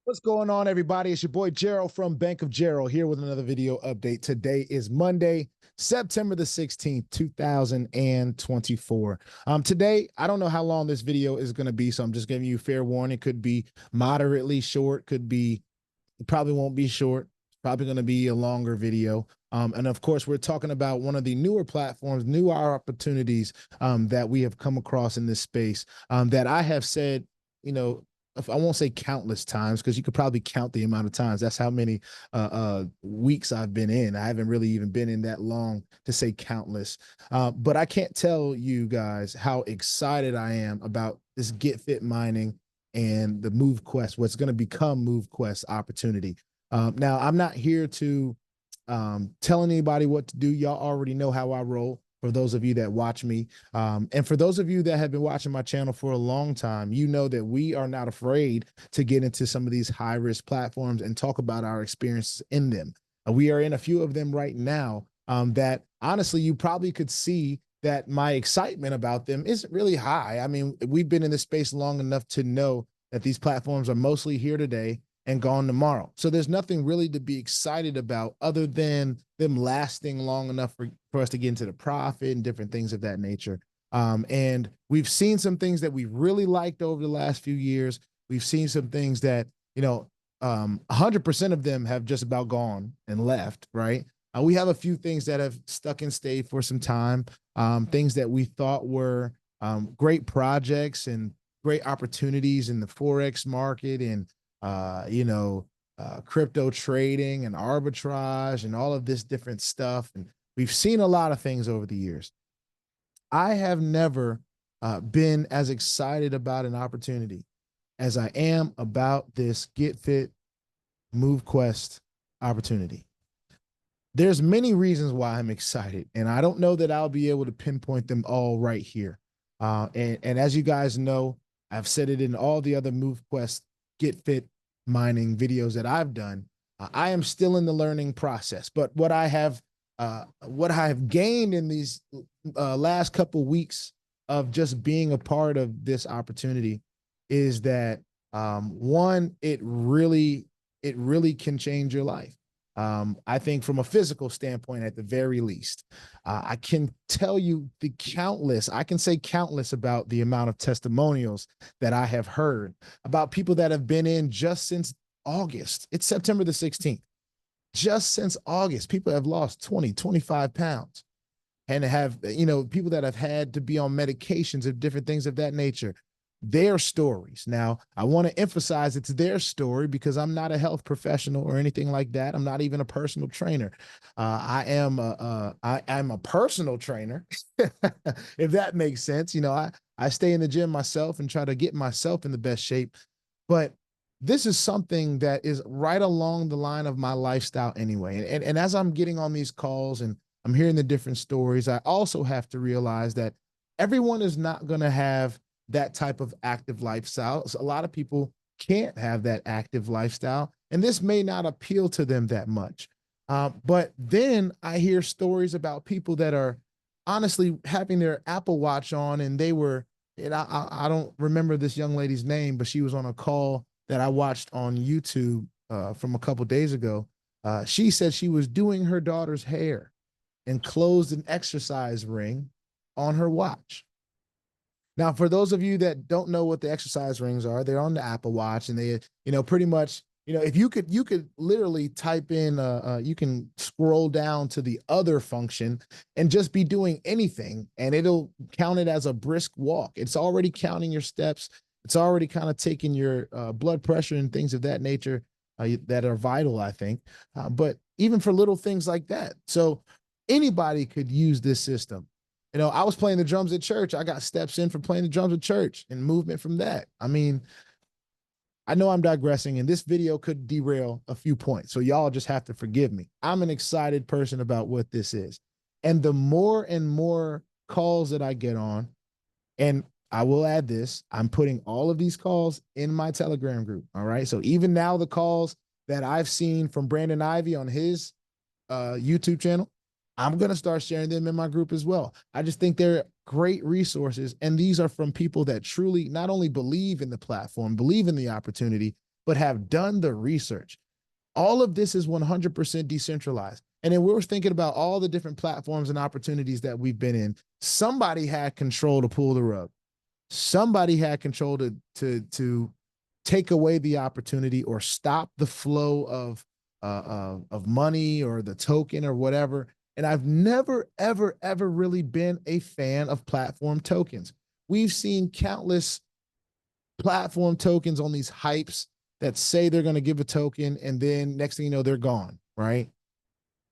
What's going on, everybody? It's your boy Gerald from Bank of Gerald here with another video update. Today is Monday, September the 16th, 2024. Today, I don't know how long this video is going to be, so I'm just giving you fair warning. It could be moderately short, it probably won't be short. It's probably going to be a longer video. And of course, we're talking about one of the newer platforms, newer opportunities that we have come across in this space that I have said, I won't say countless times, because you could probably count the amount of times. That's how many weeks I've been in. I haven't really even been in that long to say countless. But I can't tell you guys how excited I am about this Getfit mining and the Movequest, what's going to become Movequest opportunity. Now, I'm not here to tell anybody what to do. Y'all already know how I roll. For those of you that watch me, and for those of you that have been watching my channel for a long time, you know that we are not afraid to get into some of these high-risk platforms and talk about our experiences in them. We are in a few of them right now that honestly, you probably could see that my excitement about them isn't really high. I mean, we've been in this space long enough to know that these platforms are mostly here today and gone tomorrow. So there's nothing really to be excited about other than them lasting long enough for us to get into the profit and different things of that nature. And we've seen some things that we really liked over the last few years. We've seen some things that, 100% of them have just about gone and left, right? We have a few things that have stuck and stayed for some time, things that we thought were great projects and great opportunities in the Forex market and crypto trading and arbitrage and all of this different stuff. And we've seen a lot of things over the years. I have never been as excited about an opportunity as I am about this Getfit Movequest opportunity. There's many reasons why I'm excited, and I don't know that I'll be able to pinpoint them all right here. And as you guys know, I've said it in all the other Movequest Getfit mining videos that I've done. I am still in the learning process, but what I have gained in these last couple weeks of just being a part of this opportunity is that one, it really can change your life. I think from a physical standpoint, at the very least, I can tell you I can say countless about the amount of testimonials that I have heard about people that have been in just since August. It's September the 16th. Just since August, people have lost 20, 25 pounds and have, people that have had to be on medications of different things of that nature. Their stories. Now, I want to emphasize it's their story because I'm not a health professional or anything like that. I'm not even a personal trainer. I'm a personal trainer, if that makes sense. I stay in the gym myself and try to get myself in the best shape. But this is something that is right along the line of my lifestyle anyway. And as I'm getting on these calls and I'm hearing the different stories, I also have to realize that everyone is not going to have that type of active lifestyle. So a lot of people can't have that active lifestyle, and this may not appeal to them that much. But then I hear stories about people that are honestly having their Apple Watch on, and they were, and I don't remember this young lady's name, but she was on a call that I watched on YouTube from a couple days ago. She said she was doing her daughter's hair and closed an exercise ring on her watch. Now, for those of you that don't know what the exercise rings are, they're on the Apple Watch, and they, pretty much, if you could literally type in, you can scroll down to the other function and just be doing anything, and it'll count it as a brisk walk. It's already counting your steps. It's already kind of taking your blood pressure and things of that nature that are vital, I think. But even for little things like that. So anybody could use this system. I was playing the drums at church. I got steps in for playing the drums at church and movement from that. I mean, I know I'm digressing, and this video could derail a few points, so y'all just have to forgive me. I'm an excited person about what this is. And the more and more calls that I get on, and I will add this, I'm putting all of these calls in my Telegram group, all right? So even now, the calls that I've seen from Brandon Ivy on his YouTube channel, I'm going to start sharing them in my group as well. I just think they're great resources. And these are from people that truly not only believe in the platform, believe in the opportunity, but have done the research. All of this is 100% decentralized. And then we're thinking about all the different platforms and opportunities that we've been in. Somebody had control to pull the rug. Somebody had control to take away the opportunity or stop the flow of money or the token or whatever. And I've never, ever, ever really been a fan of platform tokens. We've seen countless platform tokens on these hypes that say they're going to give a token, and then next thing you know, they're gone, right?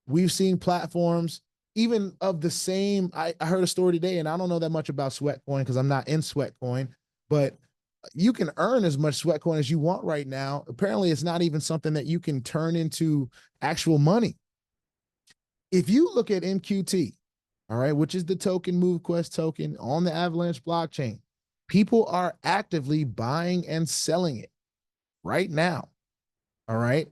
We've seen platforms even of the same. I heard a story today, and I don't know that much about Sweatcoin because I'm not in Sweatcoin, but you can earn as much Sweatcoin as you want right now. Apparently, it's not even something that you can turn into actual money. If you look at MQT, all right, which is the token Movequest token on the Avalanche blockchain, people are actively buying and selling it right now. All right.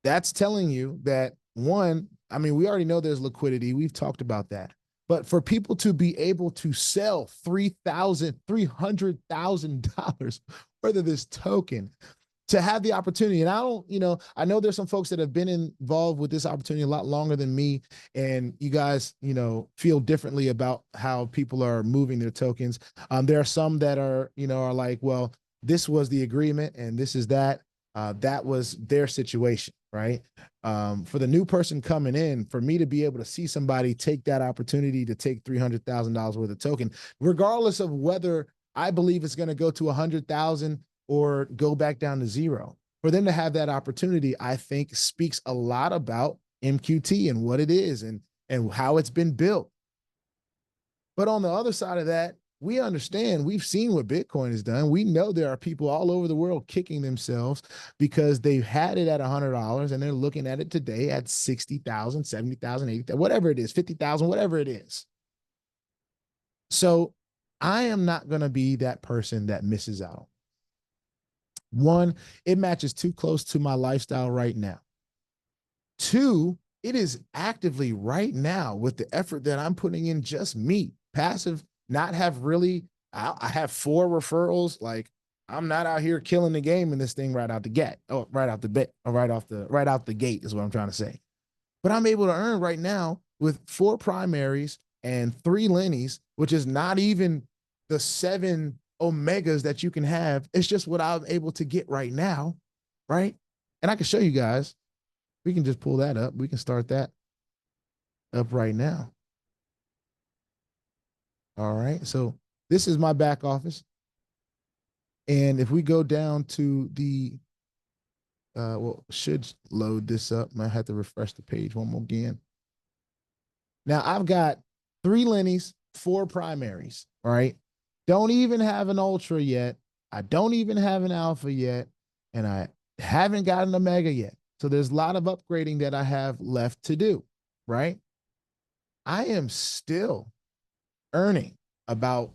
That's telling you that, one, I mean, we already know there's liquidity. We've talked about that. But for people to be able to sell $300,000 worth of this token, to have the opportunity, and I don't, I know there's some folks that have been involved with this opportunity a lot longer than me, and you guys, feel differently about how people are moving their tokens. There are some that are like, well, this was the agreement and this is that. That was their situation, right? For the new person coming in, for me to be able to see somebody take that opportunity to take $300,000 worth of token, regardless of whether I believe it's going to go to 100,000 or go back down to zero, for them to have that opportunity, I think speaks a lot about MQT and what it is and how it's been built. But on the other side of that, we understand, we've seen what Bitcoin has done. We know there are people all over the world kicking themselves because they've had it at $100 and they're looking at it today at 60,000, 70,000, 80,000, whatever it is, 50,000, whatever it is. So I am not going to be that person that misses out. One, it matches too close to my lifestyle right now. Two, it is actively right now with the effort that I'm putting in, just me, passive, not have really, I have 4 referrals. Like, I'm not out here killing the game in this thing right out the gate. Oh, right out the gate is what I'm trying to say. But I'm able to earn right now with 4 primaries and 3 Lennies, which is not even the 7 Omegas that you can have. It's just what I'm able to get right now, right? And I can show you guys. We can just pull that up. We can start that up right now. All right. So this is my back office. And if we go down to the, well, should load this up. Might have to refresh the page one more again. Now I've got 3 Lennies, 4 primaries. All right. Don't even have an ultra yet. I don't even have an alpha yet. And I haven't got an omega yet. So there's a lot of upgrading that I have left to do, right? I am still earning about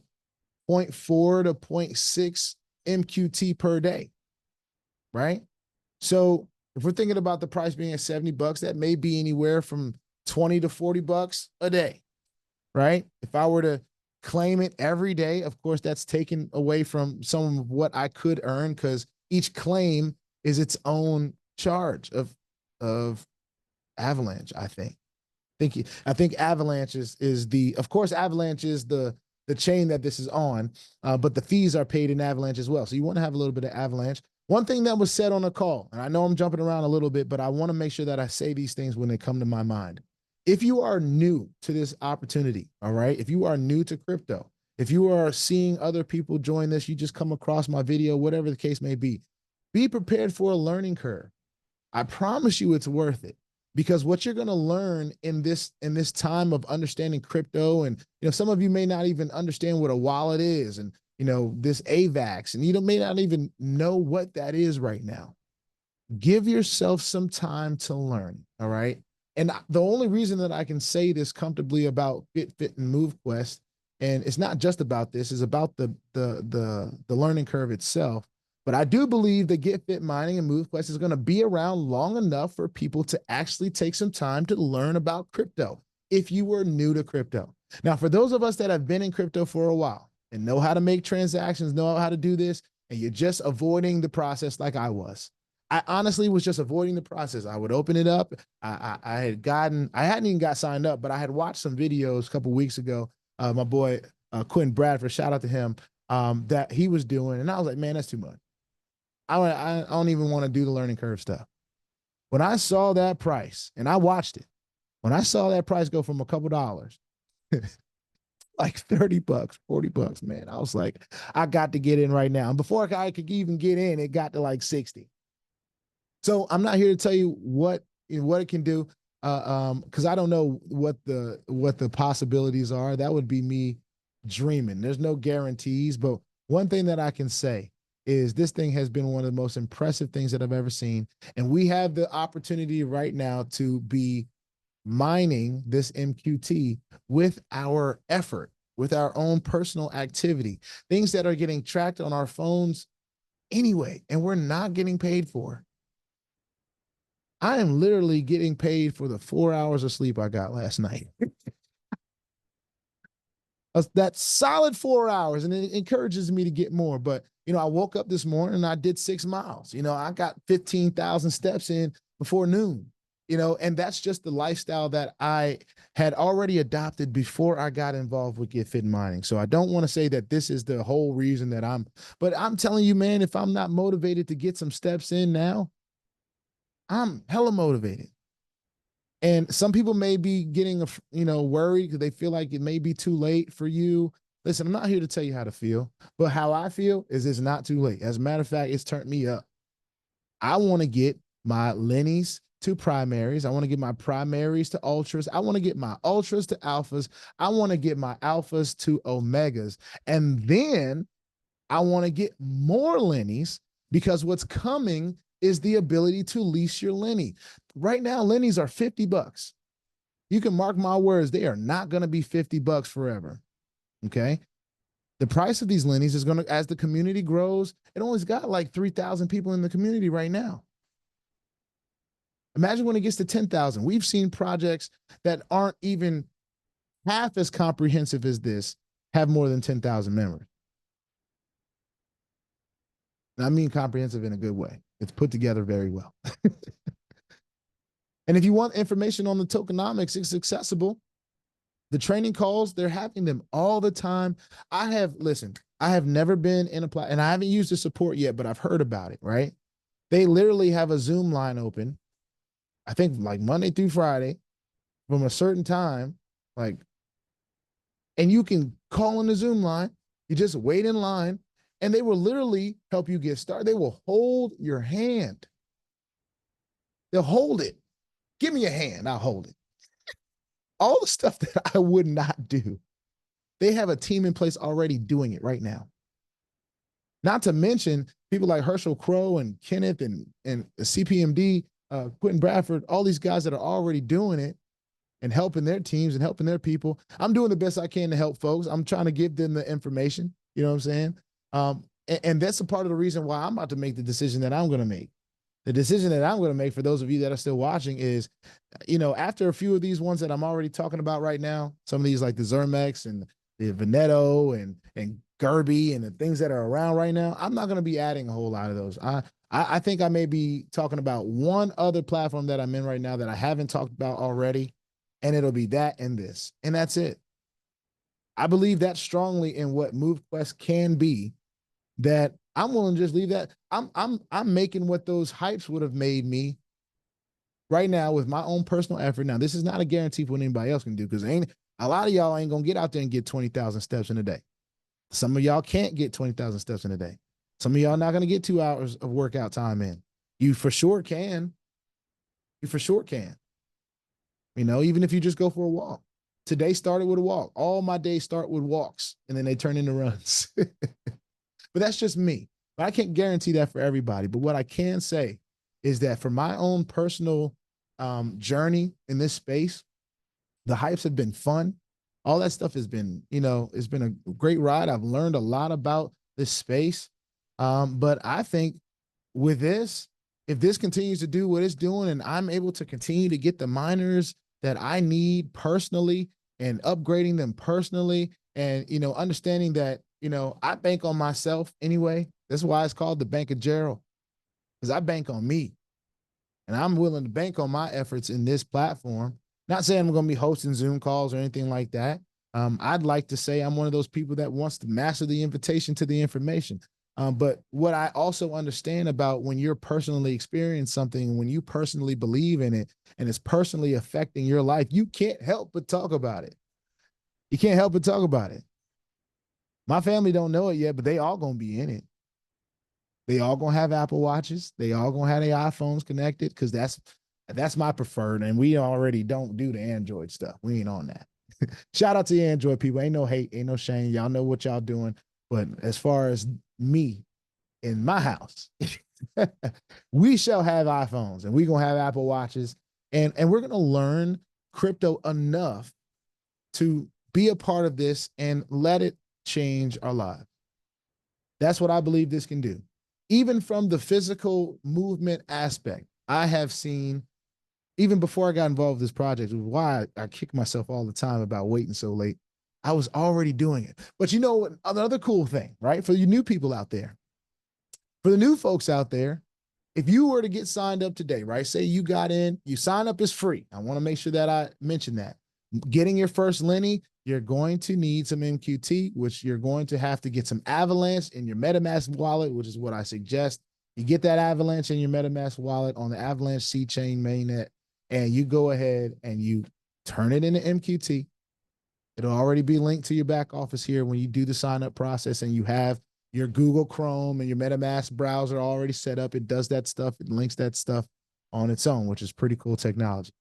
0.4 to 0.6 MQT per day, right? So if we're thinking about the price being at $70, that may be anywhere from 20 to 40 bucks a day, right? If I were to claim it every day, of course, that's taken away from some of what I could earn, because each claim is its own charge of Avalanche. I think Avalanche is the, of course, Avalanche is the chain that this is on, but the fees are paid in Avalanche as well. So you want to have a little bit of Avalanche. One thing that was said on the call, and I know I'm jumping around a little bit, but I want to make sure that I say these things when they come to my mind. If you are new to this opportunity, all right, if you are new to crypto, if you are seeing other people join this, you just come across my video, whatever the case may be prepared for a learning curve. I promise you it's worth it, because what you're going to learn in this time of understanding crypto, and some of you may not even understand what a wallet is, and this AVAX, and you may not even know what that is right now. Give yourself some time to learn, all right? And the only reason that I can say this comfortably about Getfit and Movequest, and it's not just about this, is about the learning curve itself. But I do believe that Getfit mining and Movequest is going to be around long enough for people to actually take some time to learn about crypto if you were new to crypto. Now, for those of us that have been in crypto for a while and know how to make transactions, know how to do this, and you're just avoiding the process like I was. I honestly was just avoiding the process. I would open it up. I hadn't even got signed up, but I had watched some videos a couple weeks ago. My boy Quentin Bradford, shout out to him, that he was doing, and I was like, man, that's too much. I don't even want to do the learning curve stuff. When I saw that price, and I watched it, when I saw that price go from a couple dollars, like 30 bucks, 40 bucks, man, I was like, I got to get in right now. And before I could even get in, it got to like 60. So I'm not here to tell you what it can do, because I don't know what the possibilities are. That would be me dreaming. There's no guarantees, but one thing that I can say is this thing has been one of the most impressive things that I've ever seen, and we have the opportunity right now to be mining this MQT with our effort, with our own personal activity, things that are getting tracked on our phones anyway, and we're not getting paid for. I am literally getting paid for the 4 hours of sleep I got last night. That solid 4 hours, and it encourages me to get more. But, I woke up this morning and I did 6 miles. I got 15,000 steps in before noon, and that's just the lifestyle that I had already adopted before I got involved with Getfit mining. So I don't want to say that this is the whole reason but I'm telling you, man, if I'm not motivated to get some steps in now, I'm hella motivated. And some people may be getting, worried because they feel like it may be too late for you. Listen, I'm not here to tell you how to feel, but how I feel is it's not too late. As a matter of fact, it's turned me up. I want to get my Lennies to primaries. I want to get my primaries to ultras. I want to get my ultras to alphas. I want to get my alphas to omegas. And then I want to get more Lennies, because what's coming is the ability to lease your Lenny. Right now, Lennies are 50 bucks. You can mark my words, they are not going to be 50 bucks forever. Okay. The price of these Lennies is going to, as the community grows, it only's got like 3,000 people in the community right now. Imagine when it gets to 10,000. We've seen projects that aren't even half as comprehensive as this have more than 10,000 members. And I mean comprehensive in a good way. It's put together very well. And if you want information on the tokenomics, it's accessible. The training calls, they're having them all the time. I have never been in a platform, and I haven't used the support yet, but I've heard about it, right? They literally have a Zoom line open, I think like Monday through Friday from a certain time, and you can call in the Zoom line. You just wait in line, and they will literally help you get started. They will hold your hand. They'll hold it. Give me a hand, I'll hold it. All the stuff that I would not do, they have a team in place already doing it right now. Not to mention people like Herschel Crow and Kenneth and CPMD, Quentin Bradford, all these guys that are already doing it and helping their teams and helping their people. I'm doing the best I can to help folks. I'm trying to give them the information. You know what I'm saying? And that's a part of the reason why I'm about to make the decision that I'm going to make. The decision that I'm going to make, for those of you that are still watching, is, after a few of these ones that I'm already talking about right now, some of these like the ZERMEX and the VENETO and GERBI and the things that are around right now, I'm not going to be adding a whole lot of those. I think I may be talking about one other platform that I'm in right now that I haven't talked about already, and it'll be that and this, and that's it. I believe that strongly in what Movequest can be, that I'm willing to just leave that. I'm making what those hypes would have made me right now with my own personal effort. Now, this is not a guarantee for what anybody else can do, because a lot of y'all ain't gonna get out there and get 20,000 steps in a day. Some of y'all can't get 20,000 steps in a day. Some of y'all not gonna get 2 hours of workout time in. You for sure can. You for sure can. Even if you just go for a walk. Today started with a walk. All my days start with walks, and then they turn into runs. But that's just me. But I can't guarantee that for everybody. But what I can say is that for my own personal journey in this space, the hypes have been fun. All that stuff has been, it's been a great ride. I've learned a lot about this space. But I think with this, if this continues to do what it's doing, and I'm able to continue to get the miners that I need personally and upgrading them personally, and, understanding that, I bank on myself anyway. That's why it's called the Bank of Gerald, because I bank on me. And I'm willing to bank on my efforts in this platform. Not saying I'm going to be hosting Zoom calls or anything like that. I'd like to say I'm one of those people that wants to master the invitation to the information. But what I also understand about when you're personally experiencing something, when you personally believe in it and it's personally affecting your life, you can't help but talk about it. You can't help but talk about it. My family don't know it yet, but they all going to be in it. They all gonna have Apple Watches. They all gonna have their iPhones connected, because that's my preferred. And we already don't do the Android stuff. We ain't on that. Shout out to the Android people. Ain't no hate, ain't no shame. Y'all know what y'all doing. But as far as me in my house, we shall have iPhones and we gonna have Apple Watches, and we're gonna learn crypto enough to be a part of this and let it change our lives. That's what I believe this can do. Even from the physical movement aspect, I have seen, even before I got involved with this project, which is why I kick myself all the time about waiting so late, I was already doing it. But you know, another cool thing, right? For you new people out there, for the new folks out there, if you were to get signed up today, right? Say you got in, you sign up is free. I want to make sure that I mention that. Getting your first Lenny, you're going to need some MQT, which you're going to have to get some Avalanche in your MetaMask wallet, which is what I suggest. You get that Avalanche in your MetaMask wallet on the Avalanche C chain mainnet, and you go ahead and you turn it into MQT. It'll already be linked to your back office here when you do the sign up process, and you have your Google Chrome and your MetaMask browser already set up. It does that stuff. It links that stuff on its own, which is pretty cool technology.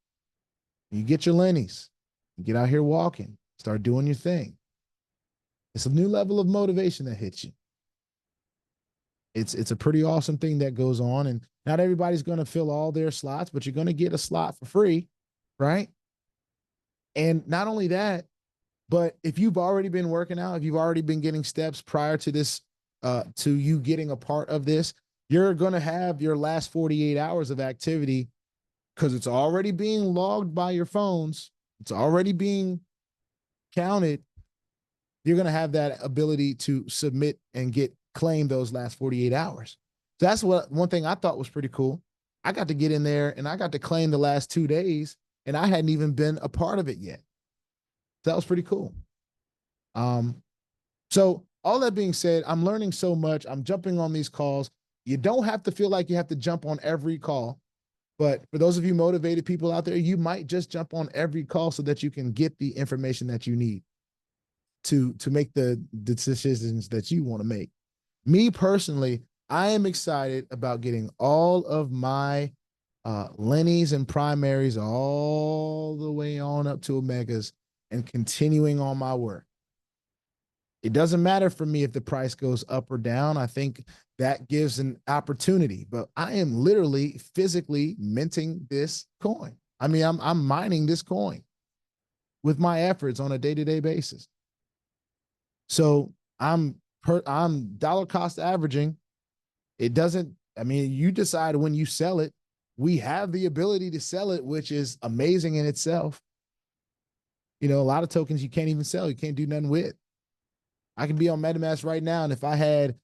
You get your Lennies, you get out here walking, start doing your thing. It's a new level of motivation that hits you. It's a pretty awesome thing that goes on, and not everybody's going to fill all their slots, but you're going to get a slot for free, right? And not only that, but if you've already been working out, if you've already been getting steps prior to this, to you getting a part of this, you're going to have your last 48 hours of activity, because it's already being logged by your phones. It's already being counted. You're going to have that ability to submit and claim those last 48 hours. So that's one thing I thought was pretty cool. I got to get in there and I got to claim the last 2 days, and I hadn't even been a part of it yet. So that was pretty cool. So all that being said, I'm learning so much. I'm jumping on these calls. You don't have to feel like you have to jump on every call. But for those of you motivated people out there, you might just jump on every call so that you can get the information that you need to make the decisions that you want to make. Me personally, I am excited about getting all of my Lennies and primaries all the way on up to Omegas and continuing on my work. It doesn't matter for me if the price goes up or down. I think that gives an opportunity, but I am literally physically minting this coin. I mean, I'm mining this coin with my efforts on a day-to-day basis. So I'm dollar cost averaging. It doesn't, I mean, you decide when you sell it. We have the ability to sell it, which is amazing in itself. You know, a lot of tokens you can't even sell. You can't do nothing with. I can be on MetaMask right now, and if I had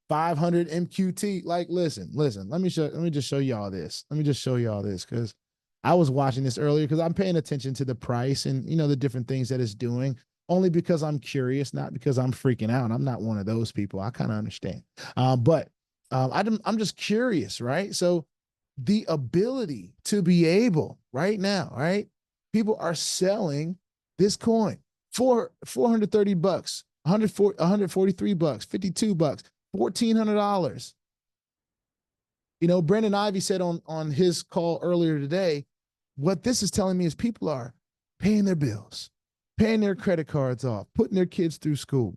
500 MQT, like, listen, let me just show y'all this. Let me just show y'all this, because I was watching this earlier because I'm paying attention to the price and, you know, the different things that it's doing, only because I'm curious, not because I'm freaking out. I'm not one of those people. I kind of understand. But I'm just curious, right? So the ability to be able right now, right? People are selling this coin for $430. 143 bucks, 52 bucks, $1,400. You know, Brendan Ivy said on his call earlier today, what this is telling me is people are paying their bills, paying their credit cards off, putting their kids through school.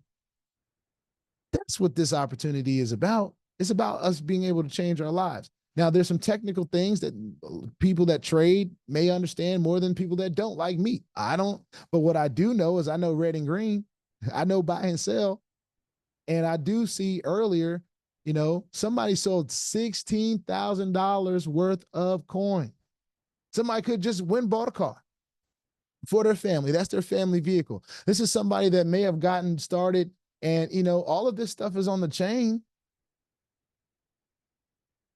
That's what this opportunity is about. It's about us being able to change our lives. Now, there's some technical things that people that trade may understand more than people that don't, like me. I don't, but what I do know is I know red and green. I know buy and sell. And I do see earlier, you know, somebody sold $16,000 worth of coin. Somebody could just bought a car for their family. That's their family vehicle. This is somebody that may have gotten started, and, you know, all of this stuff is on the chain.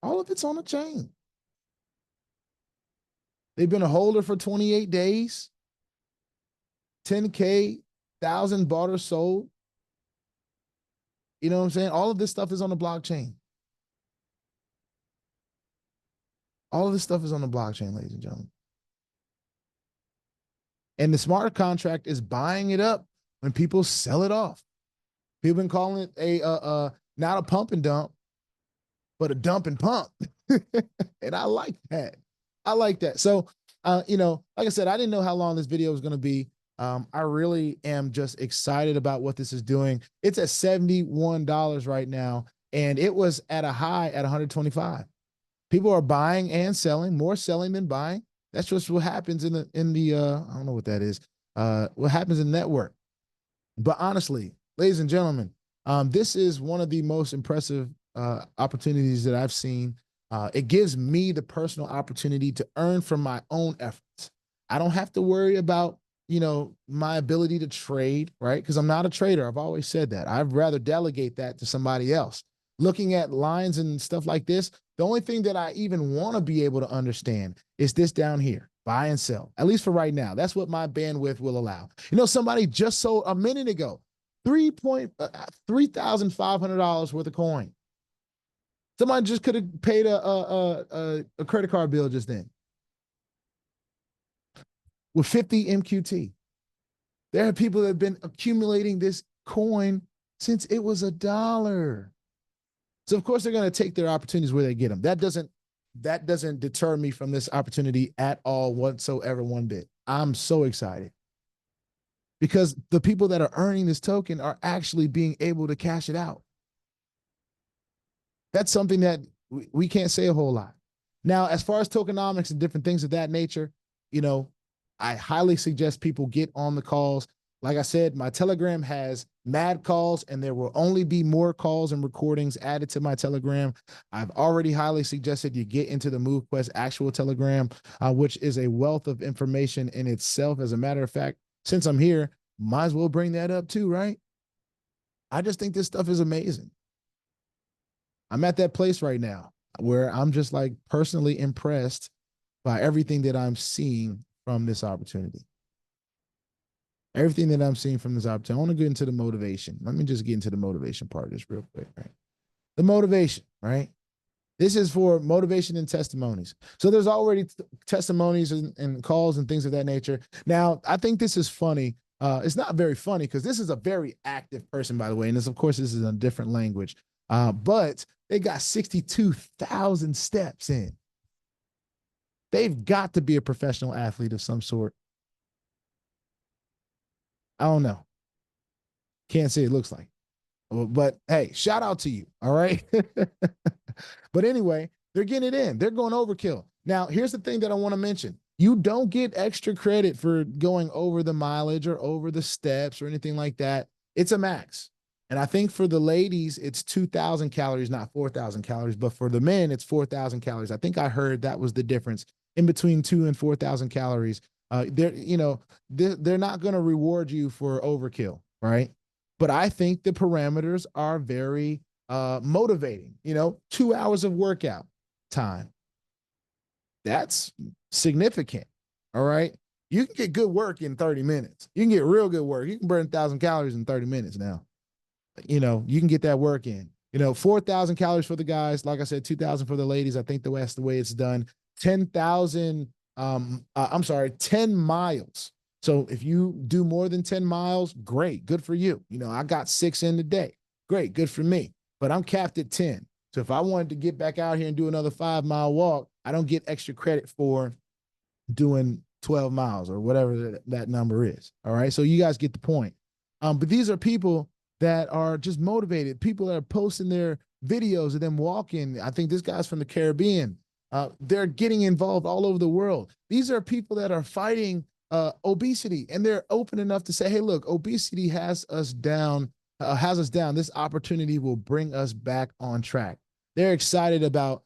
All of it's on the chain. They've been a holder for 28 days, 10K, 1,000 bought or sold. You know what I'm saying? All of this stuff is on the blockchain. All of this stuff is on the blockchain, ladies and gentlemen. And the smart contract is buying it up when people sell it off. People been calling it a not a pump and dump, but a dump and pump. And I like that. I like that. So, you know, like I said, I didn't know how long this video was going to be. I really am just excited about what this is doing. It's at $71 right now, and it was at a high at 125. People are buying and selling, more selling than buying. That's just what happens in the I don't know what that is. What happens in the network. But honestly, ladies and gentlemen, this is one of the most impressive opportunities that I've seen. It gives me the personal opportunity to earn from my own efforts. I don't have to worry about, you know, my ability to trade, right? Because I'm not a trader. I've always said that. I'd rather delegate that to somebody else. Looking at lines and stuff like this, the only thing that I even want to be able to understand is this down here, buy and sell, at least for right now. That's what my bandwidth will allow. You know, somebody just sold a minute ago, $3,500 worth of coin. Somebody just could have paid a credit card bill just then with 50 MQT. There are people that have been accumulating this coin since it was $1. So of course they're going to take their opportunities where they get them. That doesn't deter me from this opportunity at all whatsoever, one bit. I'm so excited because the people that are earning this token are actually being able to cash it out. That's something that we can't say a whole lot. Now, as far as tokenomics and different things of that nature, you know, I highly suggest people get on the calls. Like I said, my Telegram has mad calls, and there will only be more calls and recordings added to my Telegram. I've already highly suggested you get into the Movequest actual Telegram, which is a wealth of information in itself. As a matter of fact, since I'm here, might as well bring that up too, right? I just think this stuff is amazing. I'm at that place right now where I'm just like personally impressed by everything that I'm seeing from this opportunity. Everything that I'm seeing from this opportunity. I want to get into the motivation. Let me just get into the motivation part just real quick, right? The motivation, right? This is for motivation and testimonies. So there's already testimonies and calls and things of that nature. Now, I think this is funny. It's not very funny because this is a very active person, by the way. And this, of course, this is a different language. But they got 62,000 steps in. They've got to be a professional athlete of some sort. I don't know. Can't say it looks like. But hey, shout out to you. All right. But anyway, they're getting it in. They're going overkill. Now, here's the thing that I want to mention. You don't get extra credit for going over the mileage or over the steps or anything like that. It's a max. And I think for the ladies, it's 2,000 calories, not 4,000 calories. But for the men, it's 4,000 calories. I think I heard that was the difference in between 2,000 and 4,000 calories. They're not going to reward you for overkill, right? But I think the parameters are very motivating. 2 hours of workout time. That's significant. All right. You can get good work in 30 minutes. You can get real good work. You can burn 1,000 calories in 30 minutes now. You can get that work in. 4,000 calories for the guys. Like I said, 2,000 for the ladies. I think that's the way it's done. 10,000. 10 miles. So if you do more than 10 miles, great, good for you. I got 6 in today. Great, good for me. But I'm capped at 10. So if I wanted to get back out here and do another 5-mile walk, I don't get extra credit for doing 12 miles or whatever that number is. All right. So you guys get the point. But these are people that are just motivated. People that are posting their videos of them walking. I think this guy's from the Caribbean. They're getting involved all over the world. These are people that are fighting obesity, and they're open enough to say, hey, look, obesity has us down. This opportunity will bring us back on track. They're excited about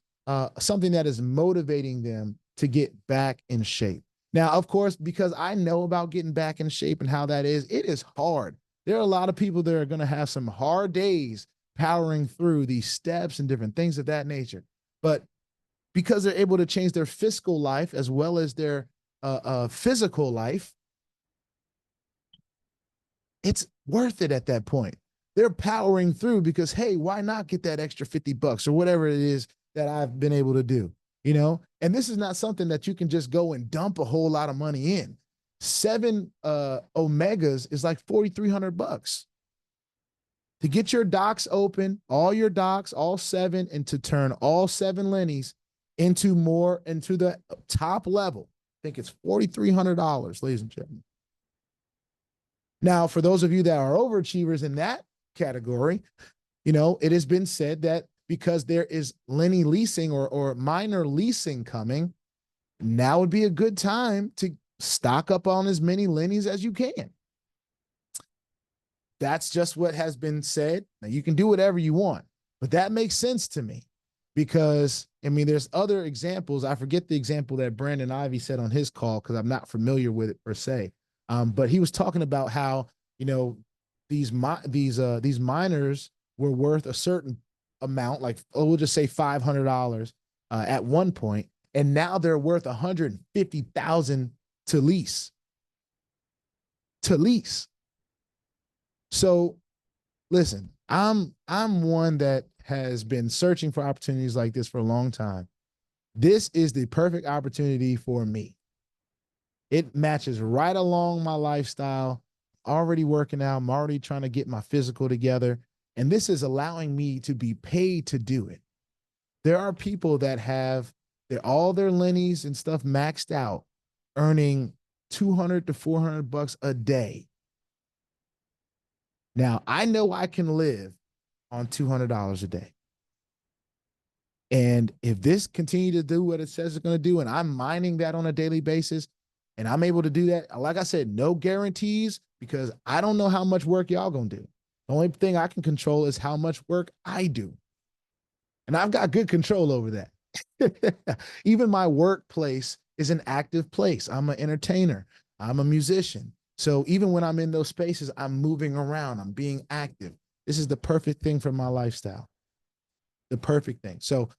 something that is motivating them to get back in shape. Now, of course, because I know about getting back in shape and how that is, it is hard. There are a lot of people that are going to have some hard days powering through these steps and different things of that nature. But because they're able to change their fiscal life as well as their physical life, it's worth it at that point. They're powering through because, hey, why not get that extra $50 or whatever it is that I've been able to do, you know? And this is not something that you can just go and dump a whole lot of money in. 7 Omegas is like $4,300 to get your docs open, all your docs, all 7, and to turn all 7 Lennies into the top level. I think it's $4,300, ladies and gentlemen. Now, for those of you that are overachievers in that category, you know, it has been said that because there is Lenny leasing or minor leasing coming, now would be a good time to stock up on as many Lennies as you can. That's just what has been said. Now, you can do whatever you want, but that makes sense to me because, I mean, there's other examples. I forget the example that Brandon Ivy said on his call because I'm not familiar with it per se. But he was talking about how, you know, these miners were worth a certain amount, like, we'll just say $500 at one point, and now they're worth $150,000 to lease. So, listen, I'm one that has been searching for opportunities like this for a long time. This is the perfect opportunity for me. It matches right along my lifestyle. Already working out. I'm already trying to get my physical together. And this is allowing me to be paid to do it. There are people that have all their Lennies and stuff maxed out, earning $200 to $400 a day. Now, I know I can live on $200 a day. And if this continue to do what it says it's going to do, and I'm mining that on a daily basis, and I'm able to do that, like I said, no guarantees, because I don't know how much work y'all gonna do. The only thing I can control is how much work I do. And I've got good control over that. Even my workplace is an active place. I'm an entertainer. I'm a musician. So even when I'm in those spaces, I'm moving around. I'm being active. This is the perfect thing for my lifestyle. The perfect thing. So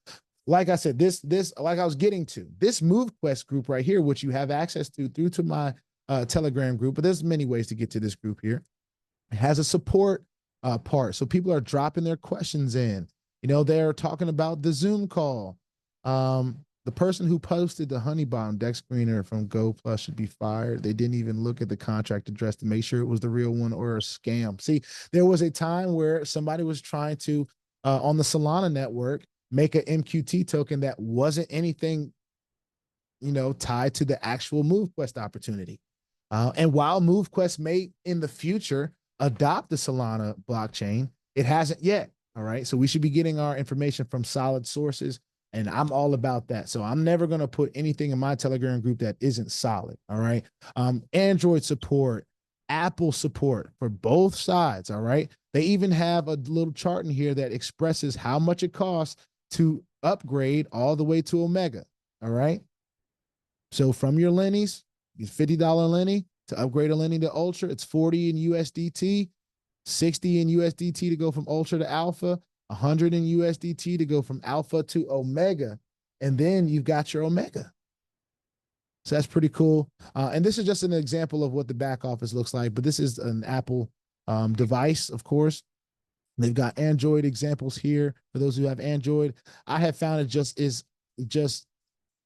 like I said, this like I was getting to, this Movequest group right here, which you have access to through to my Telegram group, but there's many ways to get to this group here. It has a support part. So people are dropping their questions in. You know, they're talking about the Zoom call. The person who posted the honey bomb deck screener from Go Plus should be fired. They didn't even look at the contract address to make sure it was the real one or a scam. See, there was a time where somebody was trying to, on the Solana network, make an MQT token that wasn't anything, you know, tied to the actual Movequest opportunity. And while Movequest may in the future adopt the Solana blockchain, it hasn't yet. All right. So we should be getting our information from solid sources. And I'm all about that. So I'm never going to put anything in my Telegram group that isn't solid. All right. Android support, Apple support for both sides. All right. They even have a little chart in here that expresses how much it costs to upgrade all the way to Omega. All right. So from your Lennies, $50 Lenny to upgrade a Lenny to Ultra, it's 40 in USDT, 60 in USDT to go from Ultra to Alpha, 100 in USDT to go from Alpha to Omega, and then you've got your Omega. So that's pretty cool. And this is just an example of what the back office looks like, but this is an Apple device, of course. They've got Android examples here for those who have Android. I have found it just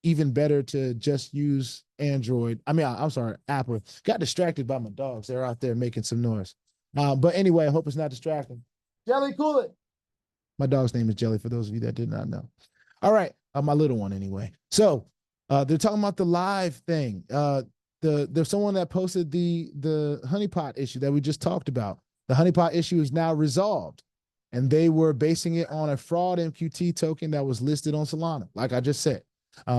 even better to just use Android. I mean, I'm sorry, Apple. Got distracted by my dogs. They're out there making some noise. But anyway, I hope it's not distracting. Jelly, cool it. My dog's name is Jelly, for those of you that did not know. All right, my little one anyway. So they're talking about the live thing. There's someone that posted the honeypot issue that we just talked about. The honeypot issue is now resolved, and they were basing it on a fraud MQT token that was listed on Solana, like I just said.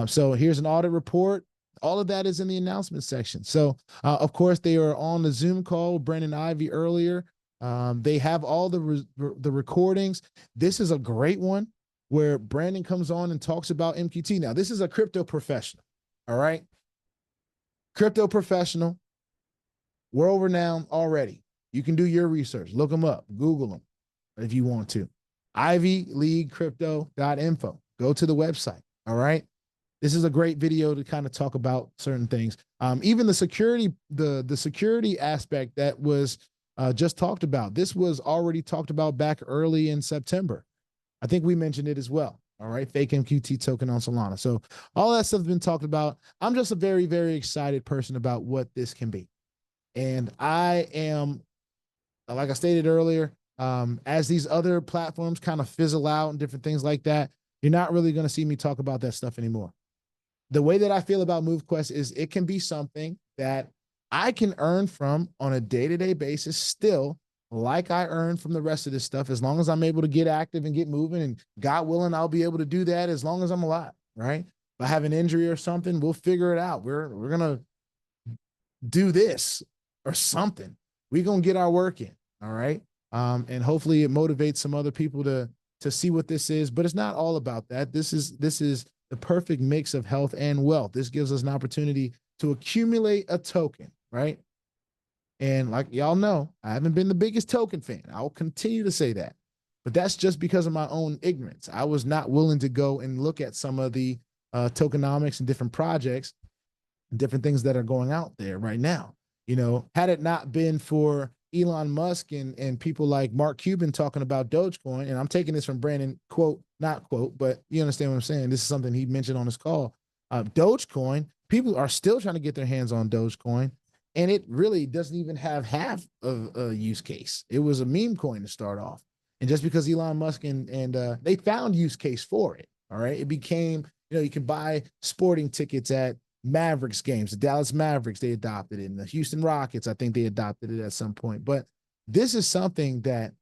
So here's an audit report. All of that is in the announcement section. So, of course, they are on the Zoom call with Brandon Ivy earlier. They have all the recordings. This is a great one where Brandon comes on and talks about MQT. Now, this is a crypto professional, all right? Crypto professional, world-renowned already. You can do your research. Look them up. Google them if you want to. IvyLeagueCrypto.info. go to the website. All right. This is a great video to kind of talk about certain things. Even the security, the security aspect that was just talked about. This was already talked about back early in September. I think we mentioned it as well. All right. Fake MQT token on Solana. So all that stuff has been talked about. I'm just a very, very excited person about what this can be. And I am, like I stated earlier, as these other platforms kind of fizzle out and different things like that, you're not really going to see me talk about that stuff anymore. The way that I feel about Movequest is it can be something that I can earn from on a day-to-day basis still, like I earn from the rest of this stuff, as long as I'm able to get active and get moving. And God willing, I'll be able to do that as long as I'm alive, right? If I have an injury or something, we'll figure it out. We're going to do this or something. We're going to get our work in, all right? And hopefully it motivates some other people to see what this is. But it's not all about that. This is the perfect mix of health and wealth. This gives us an opportunity to accumulate a token, right? And like y'all know, I haven't been the biggest token fan. I'll continue to say that. But that's just because of my own ignorance. I was not willing to go and look at some of the tokenomics and different projects, different things that are going out there right now. You know, had it not been for Elon Musk and people like Mark Cuban talking about Dogecoin, and I'm taking this from Brandon, quote, not quote, but you understand what I'm saying. This is something he mentioned on his call. Dogecoin, people are still trying to get their hands on Dogecoin, and it really doesn't even have half of a use case. It was a meme coin to start off. And just because Elon Musk and they found use case for it, all right, it became, you know, you can buy sporting tickets at Mavericks games. The Dallas Mavericks, they adopted it. And the Houston Rockets, I think they adopted it at some point. But this is something that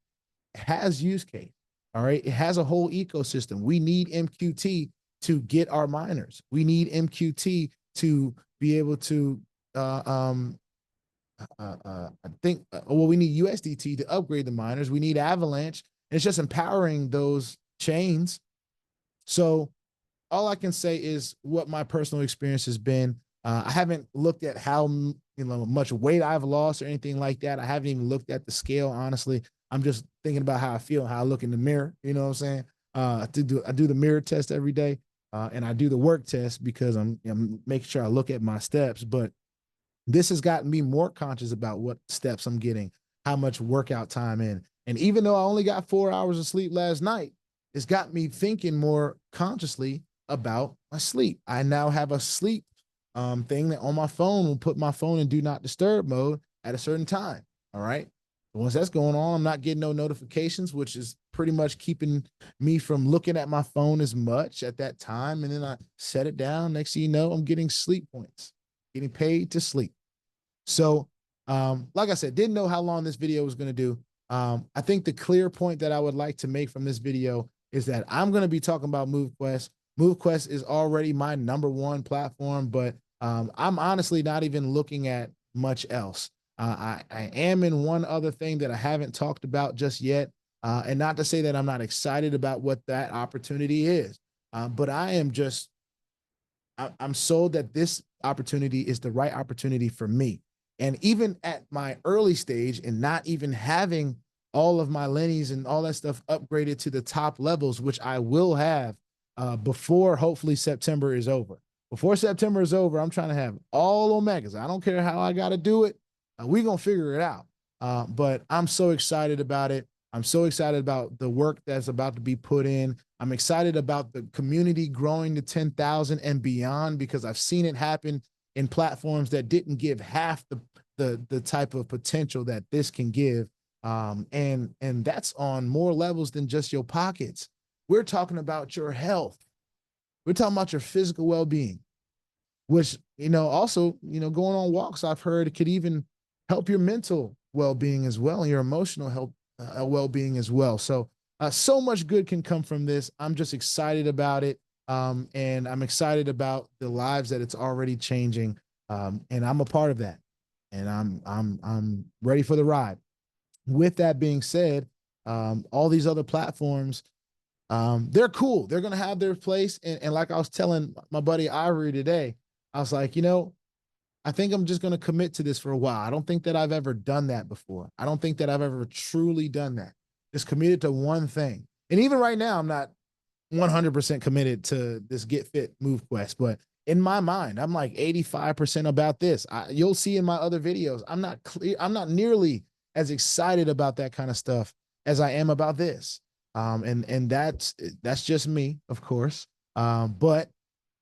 has use case. All right. It has a whole ecosystem. We need MQT to get our miners. We need MQT to be able to, I think, well, we need USDT to upgrade the miners. We need Avalanche. And it's just empowering those chains. So all I can say is what my personal experience has been. I haven't looked at how much weight I've lost or anything like that. I haven't even looked at the scale, honestly. I'm just thinking about how I feel, how I look in the mirror. You know what I'm saying? I do the mirror test every day, and I do the work test because I'm making sure I look at my steps. But this has gotten me more conscious about what steps I'm getting, how much workout time in. And even though I only got 4 hours of sleep last night, it's got me thinking more consciously about my sleep. I now have a sleep thing that on my phone will put my phone in do not disturb mode at a certain time. All right. Once that's going on, I'm not getting no notifications, which is pretty much keeping me from looking at my phone as much at that time. And then I set it down. Next thing you know, I'm getting sleep points, getting paid to sleep. So, like I said, didn't know how long this video was going to do. I think the clear point that I would like to make from this video is that I'm going to be talking about Movequest. Movequest is already my #1 platform, but I'm honestly not even looking at much else. I am in one other thing that I haven't talked about just yet, and not to say that I'm not excited about what that opportunity is, but I'm sold that this opportunity is the right opportunity for me. And even at my early stage and not even having all of my Lennies and all that stuff upgraded to the top levels, which I will have before hopefully September is over. Before September is over, I'm trying to have all Omegas. I don't care how I got to do it. We're going to figure it out. But I'm so excited about it. I'm so excited about the work that's about to be put in. I'm excited about the community growing to 10,000 and beyond, because I've seen it happen in platforms that didn't give half the type of potential that this can give. And that's on more levels than just your pockets. We're talking about your health. We're talking about your physical well-being, which, also, going on walks, I've heard it could even help your mental well-being as well, and your emotional health, well-being as well. So, so much good can come from this. I'm just excited about it. And I'm excited about the lives that it's already changing. And I'm a part of that. And I'm ready for the ride. With that being said, all these other platforms, they're cool. They're going to have their place. And like I was telling my buddy Ivory today, I was like, I think I'm just going to commit to this for a while. I don't think that I've ever done that before. I don't think that I've ever truly done that. Just committed to one thing. And even right now, I'm not 100% committed to this Getfit Movequest, but in my mind, I'm like 85% about this. You'll see in my other videos, I'm not clear. I'm not nearly as excited about that kind of stuff as I am about this. And that's just me, of course. But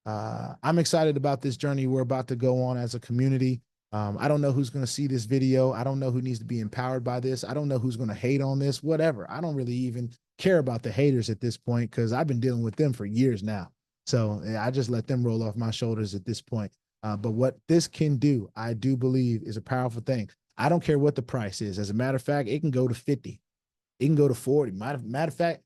I'm excited about this journey we're about to go on as a community. I don't know who's going to see this video. I don't know who needs to be empowered by this. I don't know who's going to hate on this, whatever. I don't really even care about the haters at this point because I've been dealing with them for years now. So I just let them roll off my shoulders at this point. But what this can do, I do believe, is a powerful thing. I don't care what the price is. As a matter of fact, it can go to 50. It can go to 40. Matter of fact,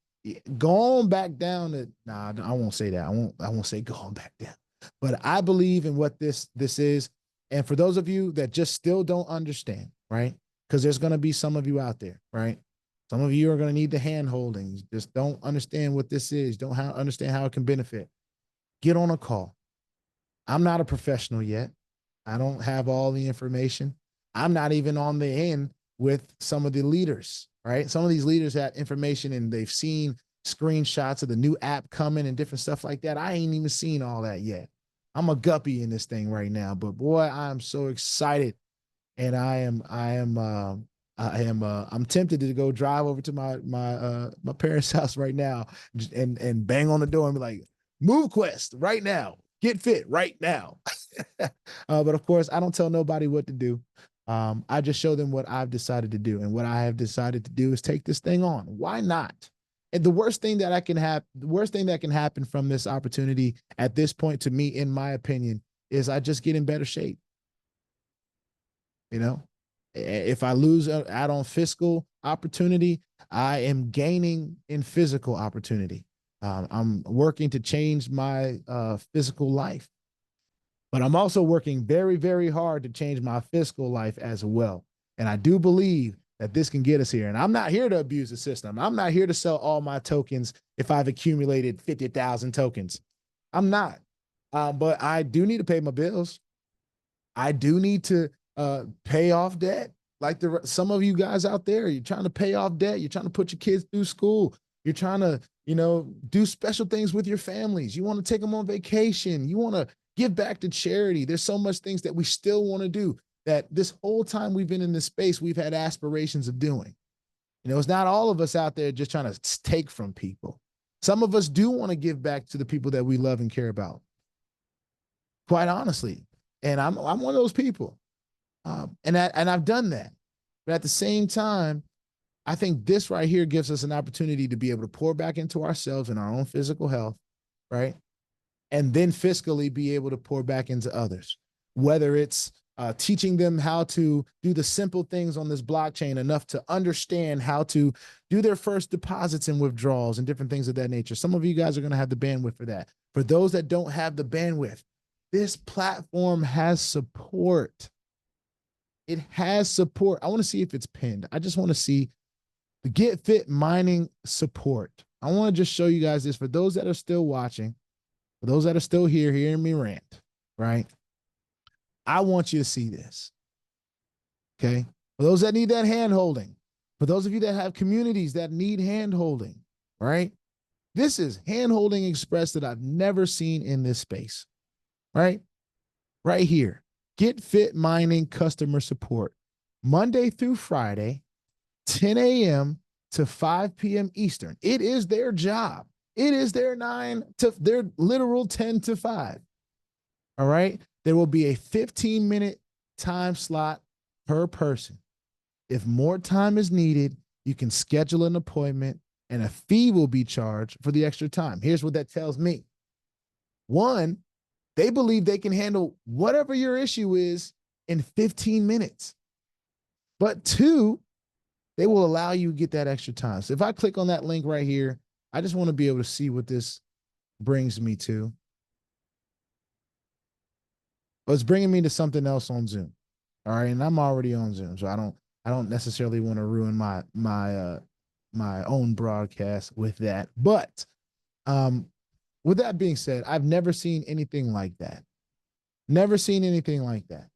going back down to, nah, I won't say that. I won't say going back down. But I believe in what this is. And for those of you that just still don't understand, right? Because there's going to be some of you out there, right? Some of you are going to need the hand holdings. Just don't understand what this is. Don't understand how it can benefit. Get on a call. I'm not a professional yet. I don't have all the information. I'm not even on the end with some of the leaders, right? Some of these leaders have information and they've seen screenshots of the new app coming and different stuff like that. I ain't even seen all that yet. I'm a guppy in this thing right now, but boy, I'm so excited. And I'm tempted to go drive over to my parents' house right now and bang on the door and be like, Movequest right now, get fit right now. But of course, I don't tell nobody what to do. I just show them what I've decided to do. And what I have decided to do is take this thing on. Why not? And the worst thing that can happen from this opportunity at this point to me, in my opinion, is I just get in better shape. You know, if I lose out on fiscal opportunity, I am gaining in physical opportunity. I'm working to change my physical life, but I'm also working very, very hard to change my fiscal life as well. And I do believe that this can get us here. And I'm not here to abuse the system. I'm not here to sell all my tokens if I've accumulated 50,000 tokens. I'm not. But I do need to pay my bills. I do need to pay off debt. Like some of you guys out there, you're trying to pay off debt. You're trying to put your kids through school. You're trying to, do special things with your families. You want to take them on vacation. You want to give back to charity. There's so much things that we still want to do that this whole time we've been in this space, we've had aspirations of doing. It's not all of us out there just trying to take from people. Some of us do want to give back to the people that we love and care about. Quite honestly. And I'm one of those people. And I've done that. But at the same time, I think this right here gives us an opportunity to be able to pour back into ourselves and our own physical health, right? And then fiscally be able to pour back into others, whether it's teaching them how to do the simple things on this blockchain enough to understand how to do their first deposits and withdrawals and different things of that nature. Some of you guys are going to have the bandwidth for that. For those that don't have the bandwidth, this platform has support. It has support. I want to see if it's pinned. I just want to see the Getfit mining support. I want to just show you guys this for those that are still watching, for those that are still here, hearing me rant, right? I want you to see this, okay? For those that need that hand holding, for those of you that have communities that need hand holding, right? This is Handholding Express that I've never seen in this space, right? Right here. Getfit mining customer support, Monday through Friday, 10 a.m. to 5 p.m. Eastern. It is their job. It is their literal 10 to 5. All right. There will be a 15-minute time slot per person. If more time is needed, you can schedule an appointment and a fee will be charged for the extra time. Here's what that tells me. One, they believe they can handle whatever your issue is in 15 minutes. But two, they will allow you to get that extra time. So if I click on that link right here, I just want to be able to see what this brings me to. Well, it's bringing me to something else on Zoom. All right. And I'm already on Zoom. So I don't necessarily want to ruin my own broadcast with that. But with that being said, I've never seen anything like that. Never seen anything like that.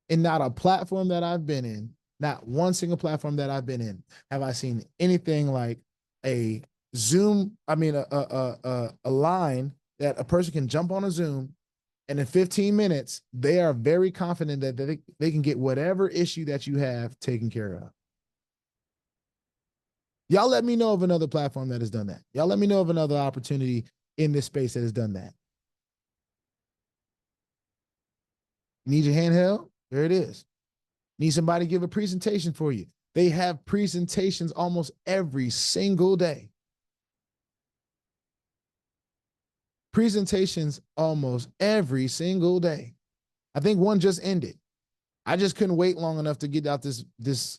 And not a platform that I've been in, not one single platform that I've been in, have I seen anything like a Zoom, I mean, a line that a person can jump on a Zoom, and in 15 minutes, they are very confident that they can get whatever issue that you have taken care of. Y'all let me know of another platform that has done that. Y'all let me know of another opportunity in this space that has done that. Need your handheld? There it is. Need somebody to give a presentation for you. They have presentations almost every single day. Presentations almost every single day. I think one just ended. I just couldn't wait long enough to get out this this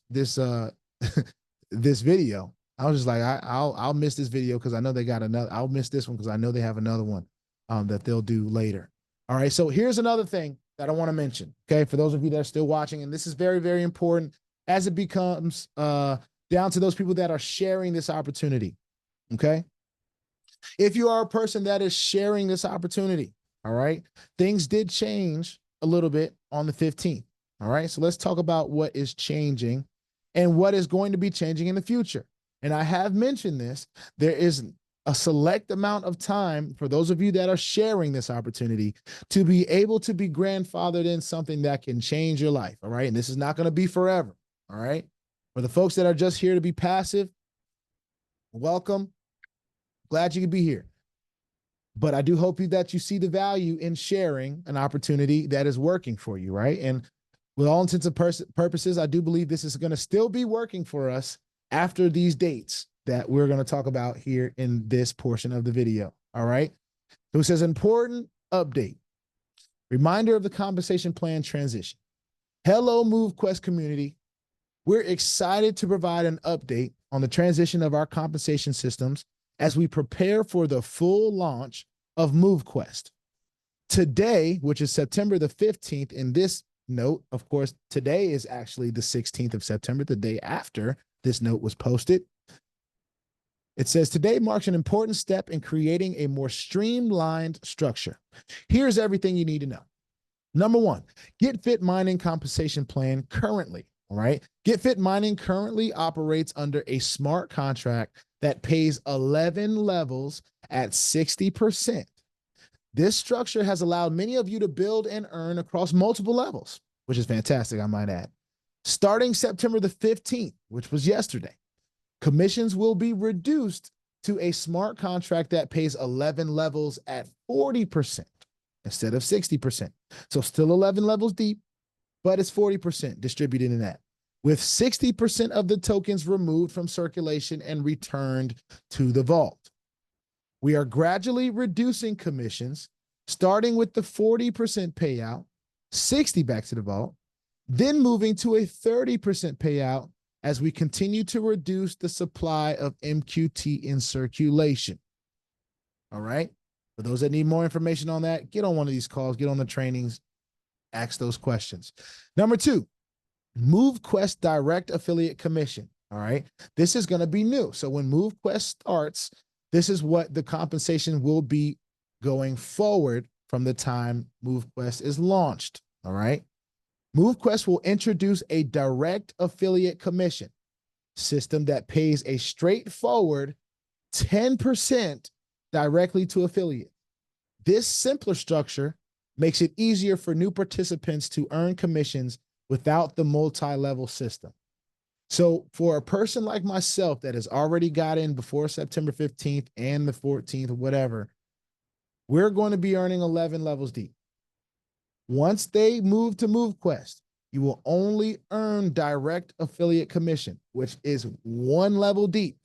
video. I was just like, I'll miss this video because I know they got another. I'll miss this one because I know they have another one that they'll do later. All right. So here's another thing that I want to mention. Okay, for those of you that are still watching, and this is very, very important as it becomes down to those people that are sharing this opportunity. Okay. If you are a person that is sharing this opportunity, all right, things did change a little bit on the 15th. All right. So let's talk about what is changing and what is going to be changing in the future. And I have mentioned this. There is a select amount of time for those of you that are sharing this opportunity to be able to be grandfathered in something that can change your life. All right. And this is not going to be forever. All right. For the folks that are just here to be passive, welcome. Glad you could be here. But I do hope that you see the value in sharing an opportunity that is working for you, right? And with all intents and purposes, I do believe this is going to still be working for us after these dates that we're going to talk about here in this portion of the video, all right? So it says, important update. Reminder of the compensation plan transition. Hello, Movequest community. We're excited to provide an update on the transition of our compensation systems as we prepare for the full launch of Movequest. Today, which is September the 15th, in this note, of course, today is actually the 16th of September, the day after this note was posted. It says, today marks an important step in creating a more streamlined structure. Here's everything you need to know. Number one, Getfit mining compensation plan currently, all right? Getfit mining currently operates under a smart contract that pays 11 levels at 60%. This structure has allowed many of you to build and earn across multiple levels, which is fantastic, I might add. Starting September the 15th, which was yesterday, commissions will be reduced to a smart contract that pays 11 levels at 40% instead of 60%. So still 11 levels deep, but it's 40% distributed in that, with 60% of the tokens removed from circulation and returned to the vault. We are gradually reducing commissions, starting with the 40% payout, 60 back to the vault, then moving to a 30% payout as we continue to reduce the supply of MQT in circulation. All right. For those that need more information on that, get on one of these calls, get on the trainings, ask those questions. Number two, Movequest direct affiliate commission. All right. This is going to be new. So when Movequest starts, this is what the compensation will be going forward from the time Movequest is launched. All right. Movequest will introduce a direct affiliate commission system that pays a straightforward 10% directly to affiliates. This simpler structure makes it easier for new participants to earn commissions without the multi-level system. So for a person like myself that has already got in before September 15th and the 14th or whatever, we're going to be earning 11 levels deep. Once they move to Movequest, you will only earn direct affiliate commission, which is 1 level deep.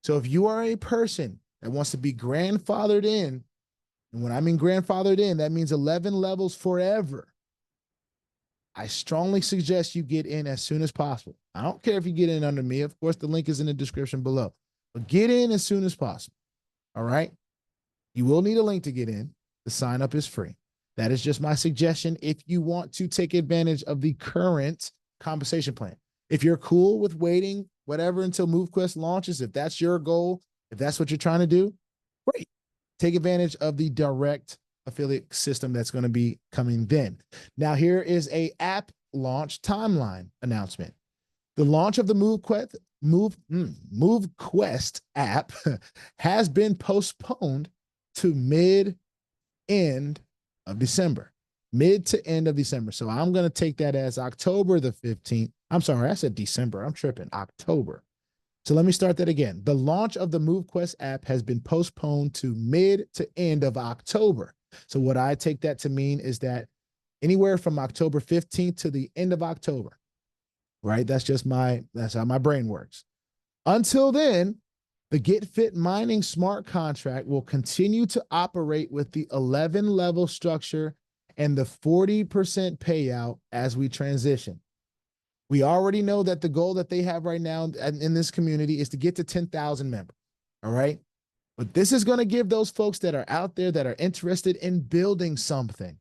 So if you are a person that wants to be grandfathered in, and when I mean grandfathered in, that means 11 levels forever, I strongly suggest you get in as soon as possible. I don't care if you get in under me. Of course, the link is in the description below. But get in as soon as possible. All right? You will need a link to get in. The sign up is free. That is just my suggestion if you want to take advantage of the current compensation plan. If you're cool with waiting, whatever, until Movequest launches, if that's your goal, if that's what you're trying to do, great. Take advantage of the direct affiliate system that's going to be coming then. Now, here is a app launch timeline announcement. The launch of the Movequest app has been postponed to mid-end of December. Mid to end of December. So I'm going to take that as October the 15th. I'm sorry, I said December. I'm tripping. October. So let me start that again. The launch of the Movequest app has been postponed to mid to end of October. So what I take that to mean is that anywhere from October 15th to the end of October, right? That's how my brain works. Until then, the Getfit mining smart contract will continue to operate with the 11 level structure and the 40% payout as we transition. We already know that the goal that they have right now in this community is to get to 10,000 members. All right. But this is going to give those folks that are out there that are interested in building something.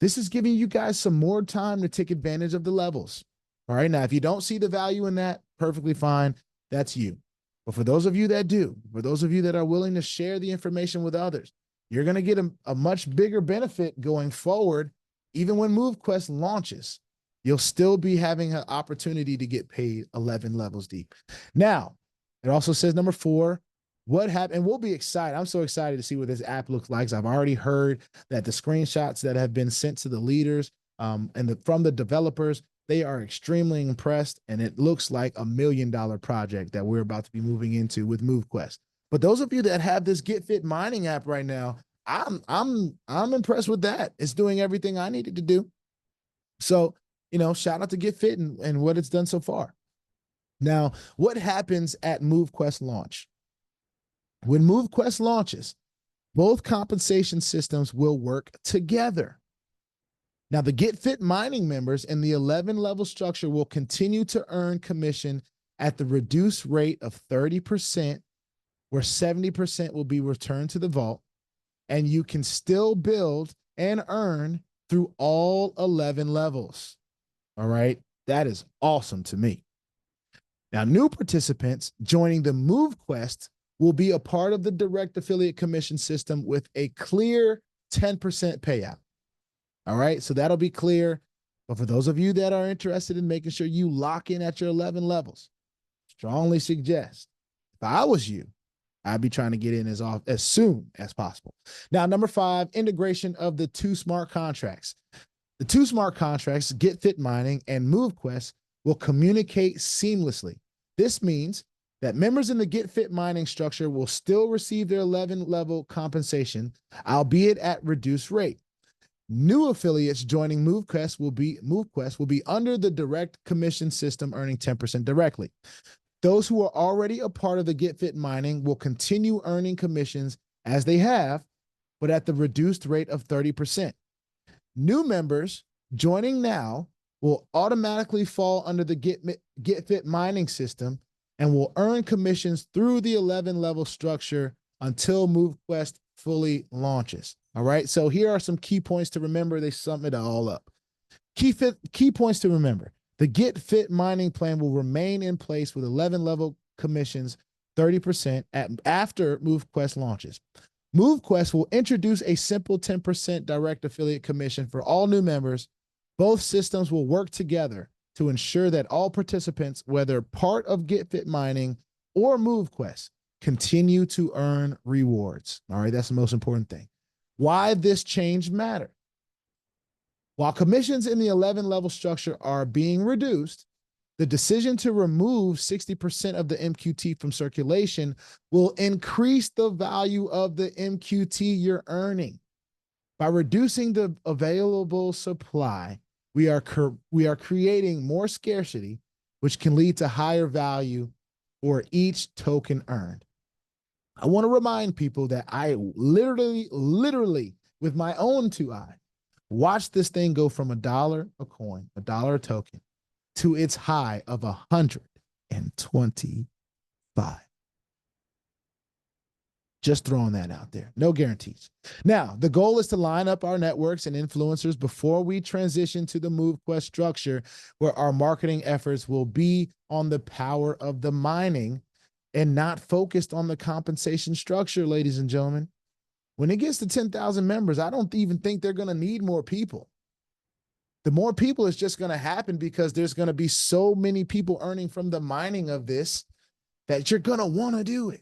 This is giving you guys some more time to take advantage of the levels. All right. Now, if you don't see the value in that, perfectly fine. That's you. But for those of you that do, for those of you that are willing to share the information with others, you're going to get a much bigger benefit going forward. Even when Movequest launches, you'll still be having an opportunity to get paid 11 levels deep. Now, it also says number 4, what happened, and we'll be excited. I'm so excited to see what this app looks like. I've already heard that the screenshots that have been sent to the leaders from the developers, they are extremely impressed, and it looks like $1 million project that we're about to be moving into with Movequest. But those of you that have this Getfit mining app right now, I'm impressed with that. It's doing everything I needed to do. So, shout out to Getfit and what it's done so far. Now, what happens at Movequest launch? When Movequest launches, both compensation systems will work together. Now, the Getfit mining members in the 11 level structure will continue to earn commission at the reduced rate of 30%, where 70% will be returned to the vault, and you can still build and earn through all 11 levels. All right. That is awesome to me. Now, new participants joining the Movequest will be a part of the direct affiliate commission system with a clear 10% payout. All right. So that'll be clear. But for those of you that are interested in making sure you lock in at your 11 levels, strongly suggest, if I was you, I'd be trying to get in as soon as possible. Now, number 5, integration of the 2 smart contracts. The 2 smart contracts, Getfit Mining and Movequest, will communicate seamlessly. This means that members in the Getfit Mining structure will still receive their 11-level compensation, albeit at reduced rate. New affiliates joining Movequest will be under the direct commission system, earning 10% directly. Those who are already a part of the Getfit Mining will continue earning commissions as they have, but at the reduced rate of 30%. New members joining now will automatically fall under the Getfit Mining system and will earn commissions through the 11-level structure until Movequest fully launches. All right, so here are some key points to remember. They sum it all up. Key points to remember. The Getfit mining plan will remain in place with 11-level commissions, 30% after Movequest launches. Movequest will introduce a simple 10% direct affiliate commission for all new members. Both systems will work together to ensure that all participants, whether part of Getfit mining or Movequest, continue to earn rewards. All right, that's the most important thing. Why this change matters? While commissions in the 11-level structure are being reduced, the decision to remove 60% of the MQT from circulation will increase the value of the MQT you're earning. By reducing the available supply, we are creating more scarcity, which can lead to higher value for each token earned. I want to remind people that I literally, with my own 2 eyes, watch this thing go from $1 a coin, $1 a token, to its high of 125. Just throwing that out there. No guarantees. Now, the goal is to line up our networks and influencers before we transition to the Movequest structure, where our marketing efforts will be on the power of the mining and not focused on the compensation structure, ladies and gentlemen. When it gets to 10,000 members, I don't even think they're going to need more people. The more people is just going to happen because there's going to be so many people earning from the mining of this that you're going to want to do it.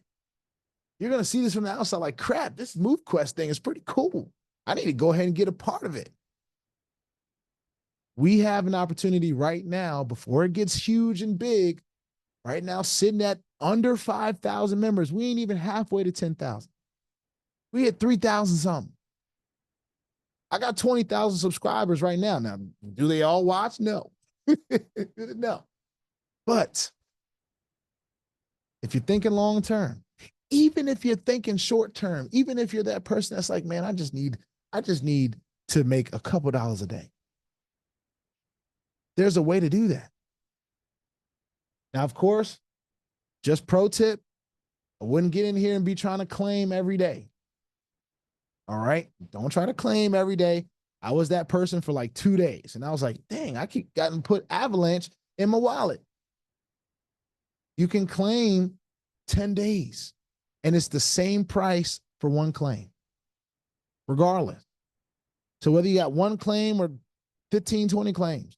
You're going to see this from the outside like, crap, this Movequest thing is pretty cool. I need to go ahead and get a part of it. We have an opportunity right now, before it gets huge and big, right now sitting at under 5,000 members. We ain't even halfway to 10,000. We hit 3,000 something. I got 20,000 subscribers right now. Now, do they all watch? No. No. But if you're thinking long term, even if you're thinking short term, even if you're that person that's like, man, I just need to make a couple dollars a day. There's a way to do that. Now, of course, just pro tip, I wouldn't get in here and be trying to claim every day. All right. Don't try to claim every day. I was that person for like 2 days. And I was like, dang, I keep gotten put Avalanche in my wallet. You can claim 10 days. And it's the same price for one claim, regardless. So whether you got one claim or 15, 20 claims,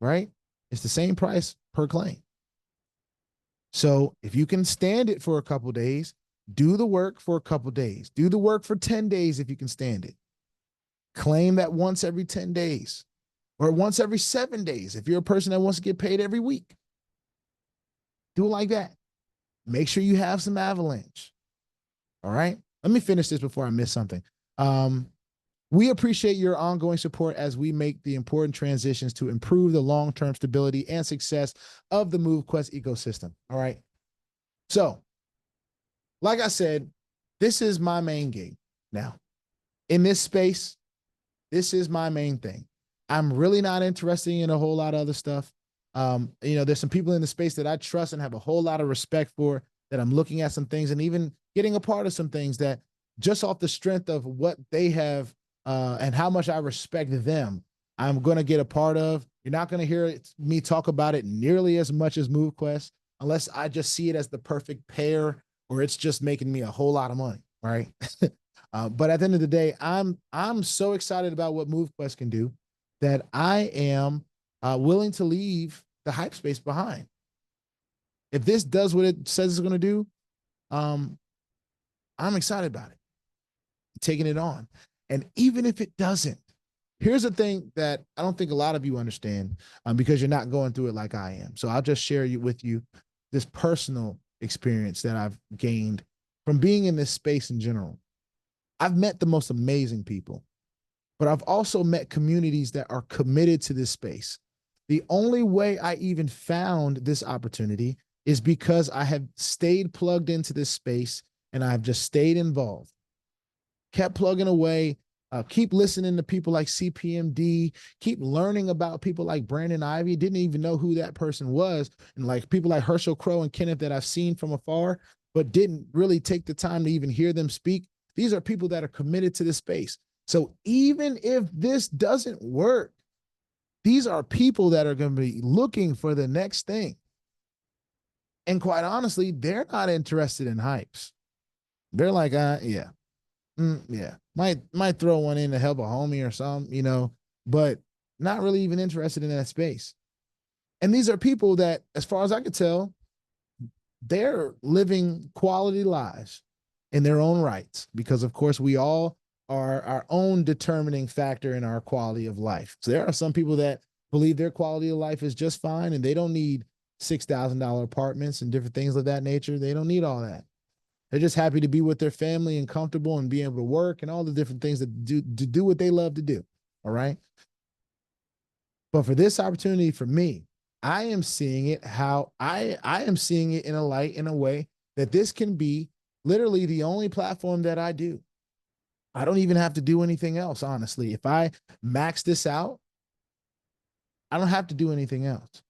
right? It's the same price per claim. So if you can stand it for a couple days, do the work for a couple days. Do the work for 10 days if you can stand it. Claim that once every 10 days or once every 7 days if you're a person that wants to get paid every week. Do it like that. Make sure you have some Avalanche. All right? Let me finish this before I miss something. We appreciate your ongoing support as we make the important transitions to improve the long-term stability and success of the Movequest ecosystem. All right? So, like I said, this is my main gig now. In this space, this is my main thing. I'm really not interested in a whole lot of other stuff. There's some people in the space that I trust and have a whole lot of respect for, that I'm looking at some things and even getting a part of some things that just off the strength of what they have and how much I respect them, I'm going to get a part of. You're not going to hear me talk about it nearly as much as Movequest unless I just see it as the perfect pair or it's just making me a whole lot of money, right? But at the end of the day, I'm so excited about what Movequest can do that I am willing to leave the hype space behind. If this does what it says it's going to do, I'm excited about it, taking it on. And even if it doesn't, here's the thing that I don't think a lot of you understand because you're not going through it like I am. So I'll just share with you this personal experience that I've gained from being in this space in general. I've met the most amazing people, but I've also met communities that are committed to this space. The only way I even found this opportunity is because I have stayed plugged into this space and I've just stayed involved, kept plugging away, keep listening to people like CPMD, keep learning about people like Brandon Ivy, didn't even know who that person was, and like people like Herschel Crow and Kenneth that I've seen from afar, but didn't really take the time to even hear them speak. These are people that are committed to this space. So even if this doesn't work, these are people that are going to be looking for the next thing. And quite honestly, they're not interested in hypes. They're like, yeah, might throw one in to help a homie or something, but not really even interested in that space. And these are people that, as far as I could tell, they're living quality lives in their own rights, because of course we all are our own determining factor in our quality of life. So there are some people that believe their quality of life is just fine and they don't need $6,000 apartments and different things of that nature. They don't need all that. They're just happy to be with their family and comfortable and be able to work and all the different things to do what they love to do. All right. But for this opportunity for me, I am seeing it how I am seeing it in a light, in a way that this can be literally the only platform that I do. I don't even have to do anything else, honestly. If I max this out, I don't have to do anything else.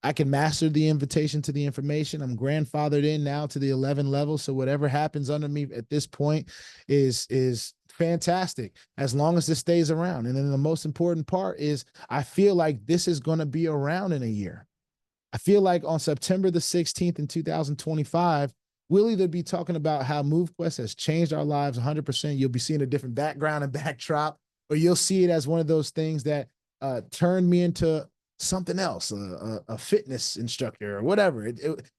I can master the invitation to the information. I'm grandfathered in now to the 11 level. So whatever happens under me at this point is fantastic, as long as this stays around. And then the most important part is I feel like this is going to be around in a year. I feel like on September the 16th in 2025, we'll either be talking about how Movequest has changed our lives 100%. You'll be seeing a different background and backdrop, or you'll see it as one of those things that turned me into something else, a fitness instructor or whatever.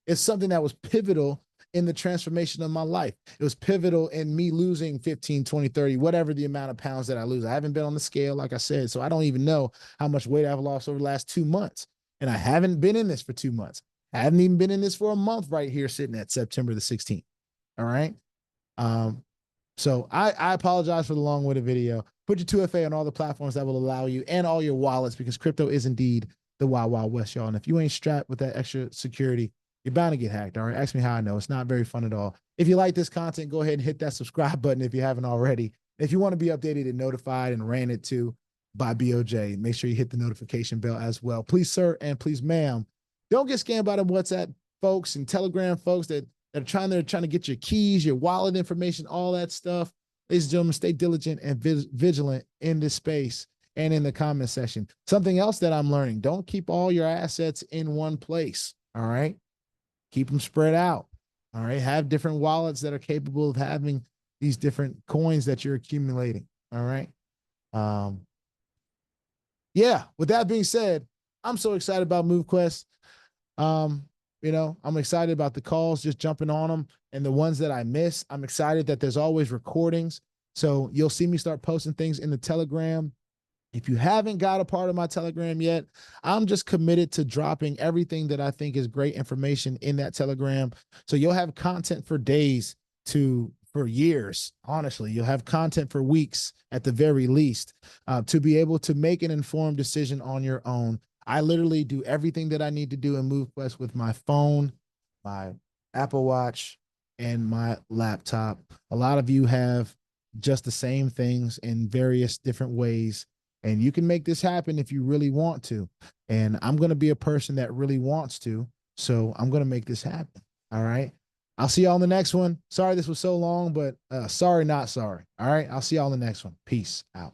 It's something that was pivotal in the transformation of my life. It was pivotal in me losing 15, 20, 30, whatever the amount of pounds that I lose. I haven't been on the scale, like I said, so I don't even know how much weight I've lost over the last 2 months. And I haven't been in this for 2 months. I haven't even been in this for a month right here sitting at September the 16th. All right. So I apologize for the long-winded video. Put your 2FA on all the platforms that will allow you and all your wallets, because crypto is indeed the Wild Wild West, y'all. And if you ain't strapped with that extra security, you're bound to get hacked. All right. Ask me how I know. It's not very fun at all. If you like this content, go ahead and hit that subscribe button if you haven't already. If you want to be updated and notified and ran it to by BOJ, make sure you hit the notification bell as well. Please, sir, and please, ma'am, don't get scammed by the WhatsApp folks and Telegram folks that are trying to get your keys, your wallet information, all that stuff. Ladies and gentlemen, stay diligent and vigilant in this space and in the comment section. Something else that I'm learning: don't keep all your assets in one place. All right. Keep them spread out. All right. Have different wallets that are capable of having these different coins that you're accumulating. All right. Yeah. With that being said, I'm so excited about Movequest. You know, I'm excited about the calls, just jumping on them, and the ones that I miss. I'm excited that there's always recordings. So you'll see me start posting things in the Telegram. If you haven't got a part of my Telegram yet, I'm just committed to dropping everything that I think is great information in that Telegram. So you'll have content for days for years. Honestly, you'll have content for weeks at the very least, to be able to make an informed decision on your own. I literally do everything that I need to do in Movequest with my phone, my Apple Watch, and my laptop. A lot of you have just the same things in various different ways, and you can make this happen if you really want to. And I'm going to be a person that really wants to, so I'm going to make this happen. All right. I'll see y'all in the next one. Sorry this was so long, but sorry, not sorry. All right. I'll see y'all in the next one. Peace out.